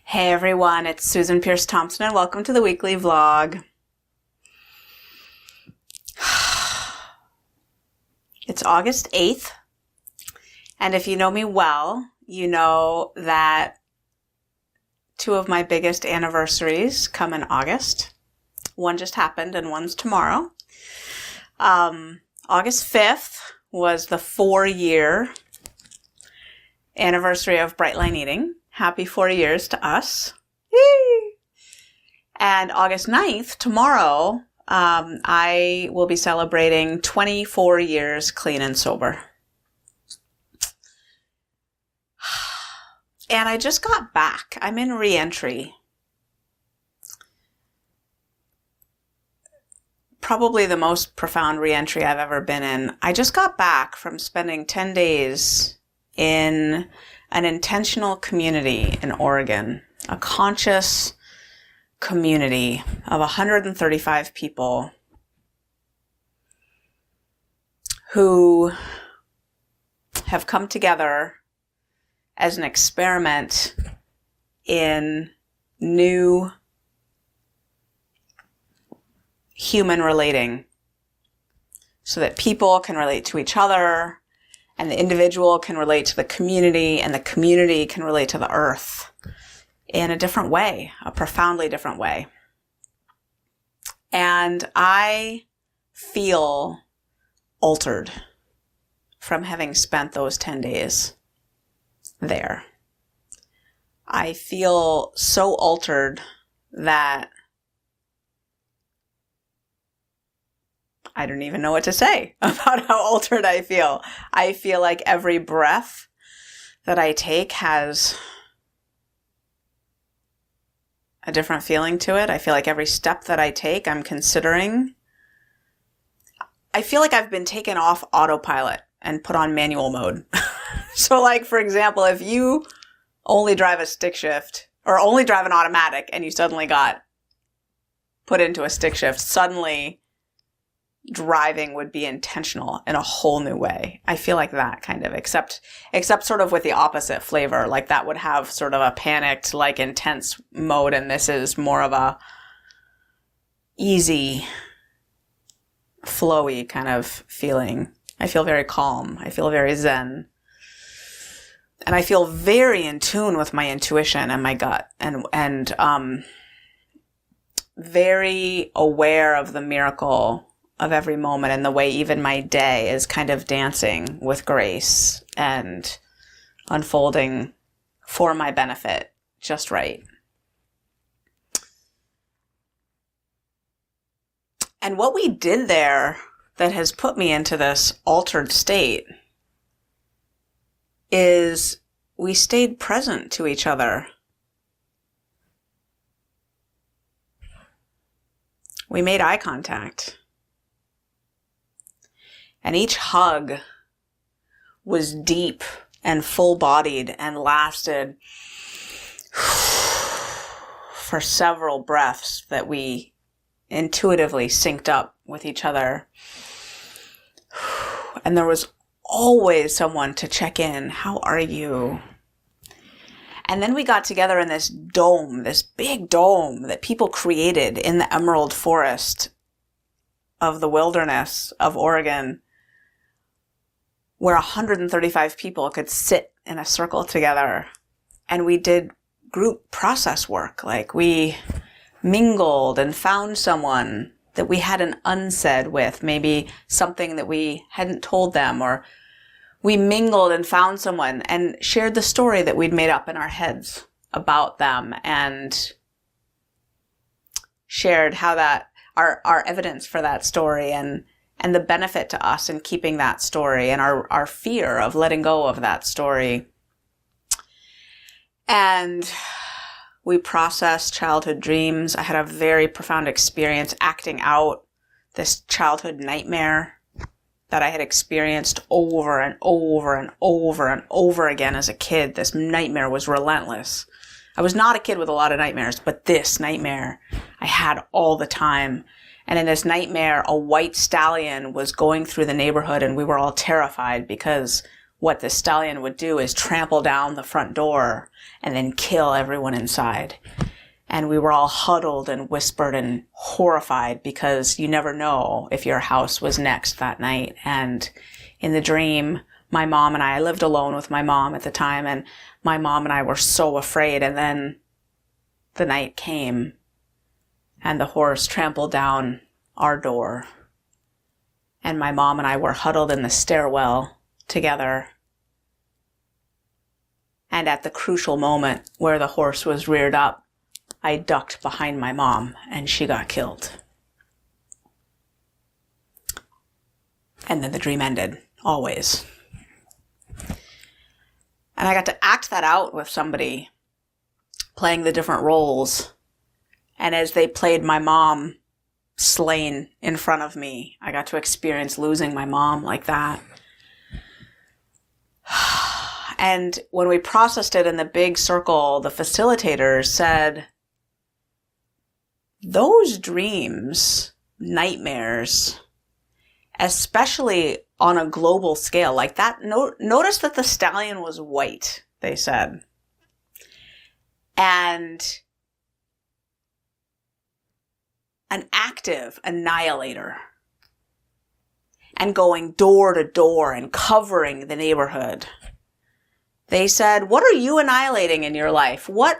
Hey everyone, it's Susan Pierce Thompson and welcome to the weekly vlog. It's August 8th, and if you know me well, you know that two of my biggest anniversaries come in August. One just happened and one's tomorrow. August 5th was the 4-year anniversary of Bright Line Eating. Happy 4 years to us. Yay! And August 9th, tomorrow, I will be celebrating 24 years clean and sober. And I just got back. I'm in re-entry. Probably the most profound re-entry I've ever been in. I just got back from spending 10 days in an intentional community in Oregon, a conscious community of 135 people who have come together as an experiment in new human relating so that people can relate to each other, and the individual can relate to the community, and the community can relate to the earth in a different way, a profoundly different way. And I feel altered from having spent those 10 days there. I feel so altered that I don't even know what to say about how altered I feel. I feel like every breath that I take has a different feeling to it. I feel like every step that I take, I'm considering. I feel like I've been taken off autopilot and put on manual mode. So like, for example, if you only drive a stick shift or only drive an automatic and you suddenly got put into a stick shift, suddenly driving would be intentional in a whole new way. I feel like that kind of, except sort of with the opposite flavor. Like that would have sort of a panicked, like intense mode, and this is more of a easy, flowy kind of feeling. I feel very calm. I feel very zen. And I feel very in tune with my intuition and my gut, and very aware of the miracle of every moment, and the way even my day is kind of dancing with grace and unfolding for my benefit just right. And what we did there that has put me into this altered state is we stayed present to each other. We made eye contact. And each hug was deep and full-bodied and lasted for several breaths that we intuitively synced up with each other. And there was always someone to check in. How are you? And then we got together in this dome, this big dome that people created in the emerald forest of the wilderness of Oregon, where 135 people could sit in a circle together. And we did group process work. Like we mingled and found someone that we hadn't unsaid with, maybe something that we hadn't told them, or we mingled and found someone and shared the story that we'd made up in our heads about them, and shared how that our evidence for that story and the benefit to us in keeping that story, and our fear of letting go of that story. And we processed childhood dreams. I had a very profound experience acting out this childhood nightmare that I had experienced over and over and over and over again as a kid. This nightmare was relentless. I was not a kid with a lot of nightmares, but this nightmare I had all the time. And in this nightmare, a white stallion was going through the neighborhood, and we were all terrified because what the stallion would do is trample down the front door and then kill everyone inside. And we were all huddled and whispered and horrified because you never know if your house was next that night. And in the dream, my mom and I lived alone with my mom at the time, and my mom and I were so afraid. And then the night came and the horse trampled down our door. And my mom and I were huddled in the stairwell together. And at the crucial moment where the horse was reared up, I ducked behind my mom and she got killed. And then the dream ended, always. And I got to act that out with somebody, playing the different roles. And as they played my mom slain in front of me, I got to experience losing my mom like that. And when we processed it in the big circle, the facilitator said, those dreams, nightmares, especially on a global scale like that, notice that the stallion was white, they said. And an active annihilator. And going door to door and covering the neighborhood. They said, what are you annihilating in your life? What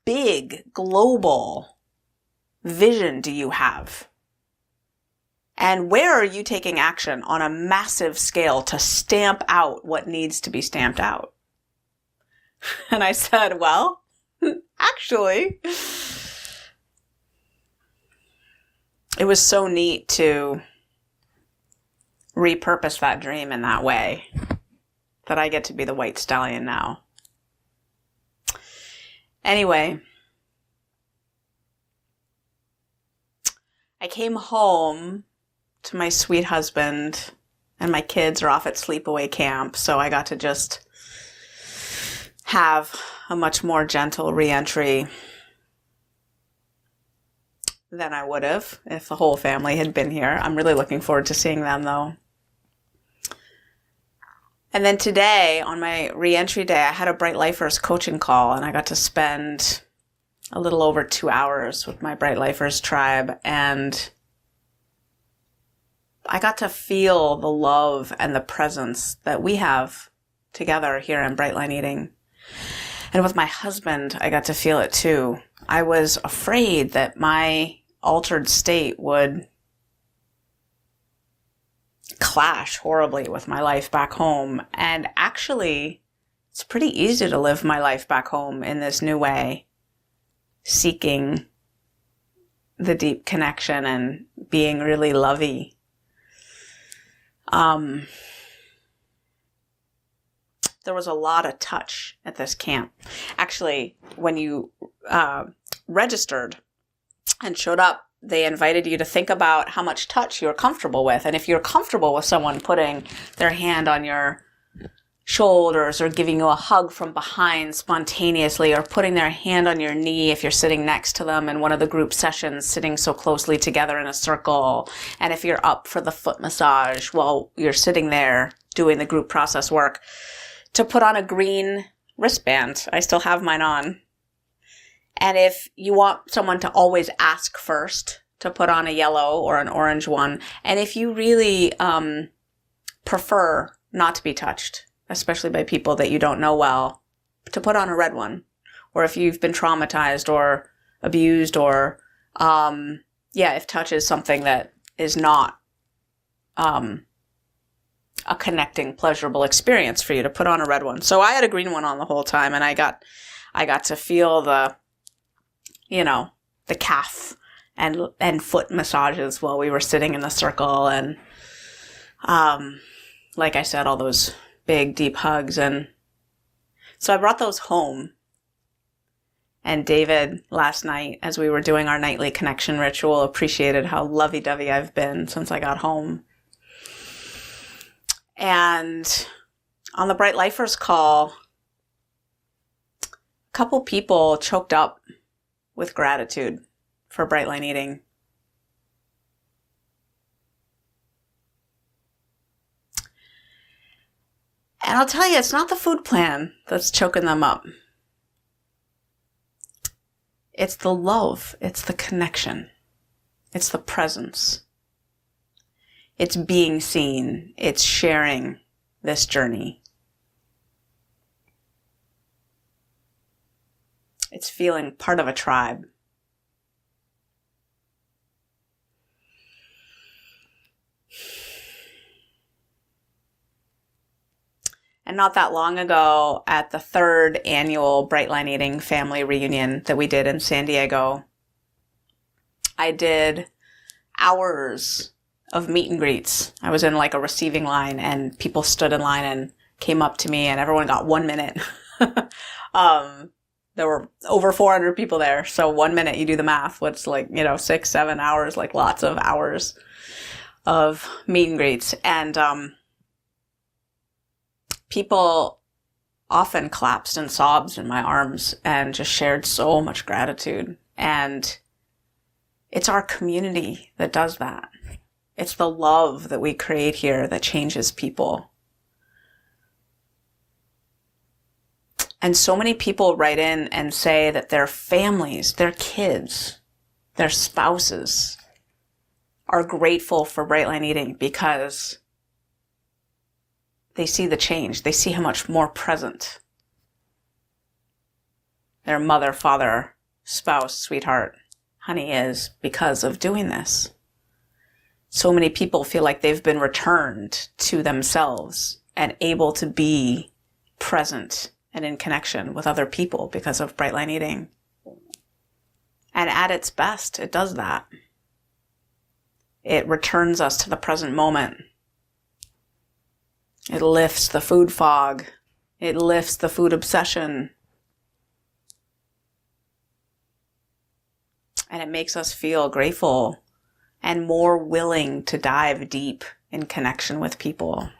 big global vision do you have? And where are you taking action on a massive scale to stamp out what needs to be stamped out? And I said, well, actually, it was so neat to repurpose that dream in that way that I get to be the white stallion now. Anyway, I came home to my sweet husband, and my kids are off at sleepaway camp, so I got to just have a much more gentle reentry than I would have if the whole family had been here. I'm really looking forward to seeing them, though. And then today, on my reentry day, I had a Bright Lifers coaching call, and I got to spend a little over 2 hours with my Bright Lifers tribe, and I got to feel the love and the presence that we have together here in Bright Line Eating. And with my husband, I got to feel it too. I was afraid that my altered state would clash horribly with my life back home. And actually, it's pretty easy to live my life back home in this new way, seeking the deep connection and being really lovey. There was a lot of touch at this camp. Actually, when you registered and showed up, they invited you to think about how much touch you're comfortable with. And if you're comfortable with someone putting their hand on your shoulders or giving you a hug from behind spontaneously, or putting their hand on your knee if you're sitting next to them in one of the group sessions, sitting so closely together in a circle. And if you're up for the foot massage while you're sitting there doing the group process work, to put on a green wristband. I still have mine on. And if you want someone to always ask first, to put on a yellow or an orange one. And if you really prefer not to be touched, especially by people that you don't know well, to put on a red one. Or if you've been traumatized or abused, or if touch is something that is not a connecting, pleasurable experience for you, to put on a red one. So I had a green one on the whole time, and I got to feel the calf and foot massages while we were sitting in the circle, and like I said, all those big, deep hugs. And so I brought those home. And David, last night, as we were doing our nightly connection ritual, appreciated how lovey-dovey I've been since I got home. And on the Bright Lifers call, a couple people choked up with gratitude for Bright Line Eating. And I'll tell you, it's not the food plan that's choking them up. It's the love. It's the connection. It's the presence. It's being seen. It's sharing this journey. It's feeling part of a tribe. And not that long ago, at the 3rd annual Bright Line Eating family reunion that we did in San Diego, I did hours of meet and greets. I was in like a receiving line, and people stood in line and came up to me, and everyone got 1 minute. There were over 400 people there. So 1 minute, you do the math. What's 6, 7 hours, like lots of hours of meet and greets. And, people often collapsed in sobs in my arms and just shared so much gratitude. And it's our community that does that. It's the love that we create here that changes people. And so many people write in and say that their families, their kids, their spouses are grateful for Bright Line Eating because they see the change. They see how much more present their mother, father, spouse, sweetheart, honey is because of doing this. So many people feel like they've been returned to themselves and able to be present and in connection with other people because of Bright Line Eating. And at its best, it does that. It returns us to the present moment. It lifts the food fog. It lifts the food obsession. And it makes us feel grateful and more willing to dive deep in connection with people.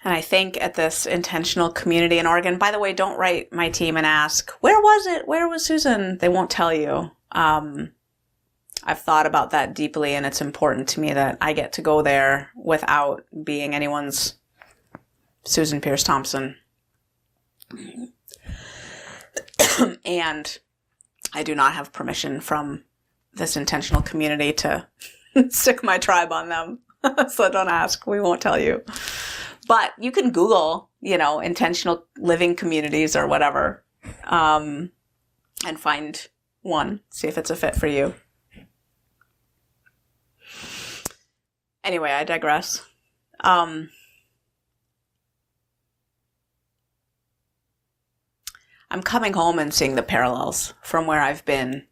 And I think at this intentional community in Oregon, by the way, don't write my team and ask, where was it? Where was Susan? They won't tell you. I've thought about that deeply, and it's important to me that I get to go there without being anyone's Susan Pierce Thompson. And I do not have permission from this intentional community to stick my tribe on them. So don't ask. We won't tell you. But you can Google, intentional living communities or whatever, and find one, see if it's a fit for you. Anyway, I digress. I'm coming home and seeing the parallels from where I've been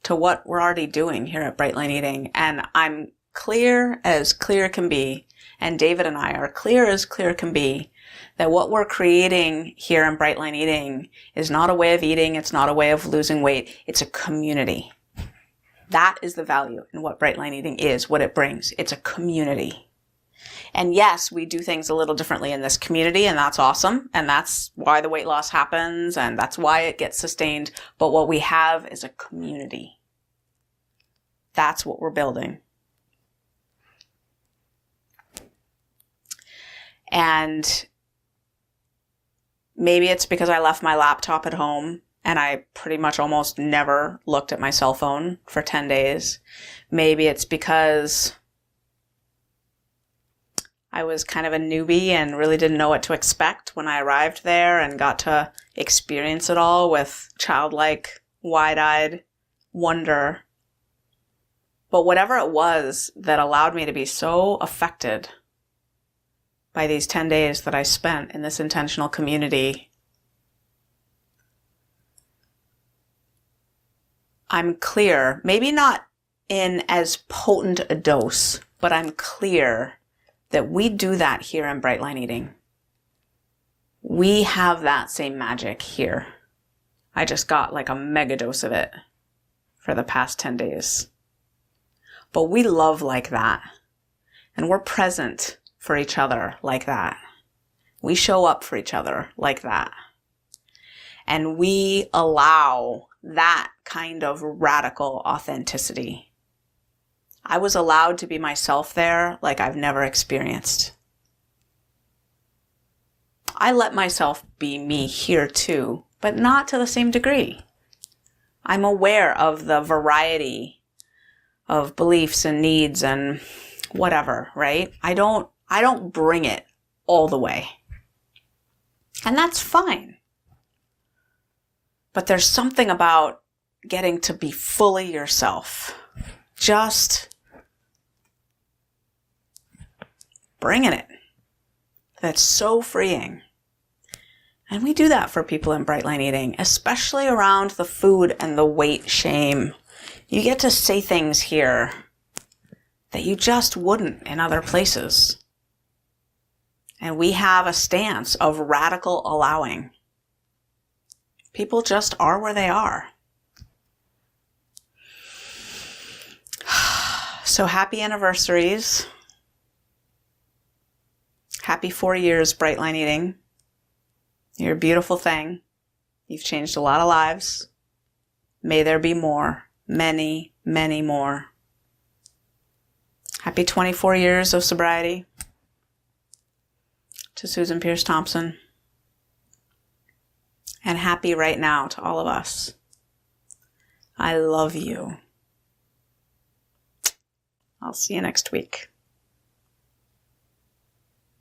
to what we're already doing here at Bright Line Eating. And I'm clear as clear can be, and David and I are clear as clear can be, that what we're creating here in Bright Line Eating is not a way of eating. It's not a way of losing weight. It's a community. That is the value in what Bright Line Eating is, what it brings. It's a community. And yes, we do things a little differently in this community, and that's awesome. And that's why the weight loss happens, and that's why it gets sustained. But what we have is a community. That's what we're building. And maybe it's because I left my laptop at home and I pretty much almost never looked at my cell phone for 10 days. Maybe it's because I was kind of a newbie and really didn't know what to expect when I arrived there and got to experience it all with childlike, wide-eyed wonder. But whatever it was that allowed me to be so affected by these 10 days that I spent in this intentional community, I'm clear, maybe not in as potent a dose, but I'm clear that we do that here in Bright Line Eating. We have that same magic here. I just got like a mega dose of it for the past 10 days. But we love like that. And we're present for each other like that. We show up for each other like that. And we allow that kind of radical authenticity I was allowed to be myself there like I've never experienced. I let myself be me here too, but not to the same degree. I'm aware of the variety of beliefs and needs and whatever, right? I don't bring it all the way. And that's fine. But there's something about getting to be fully yourself. Just bringing it. That's so freeing. And we do that for people in Bright Line Eating, especially around the food and the weight shame. You get to say things here that you just wouldn't in other places. And we have a stance of radical allowing. People just are where they are. So happy anniversaries. Happy 4 years, Bright Line Eating. You're a beautiful thing. You've changed a lot of lives. May there be more. Many, many more. Happy 24 years of sobriety. To Susan Pierce Thompson. And happy right now to all of us. I love you. I'll see you next week.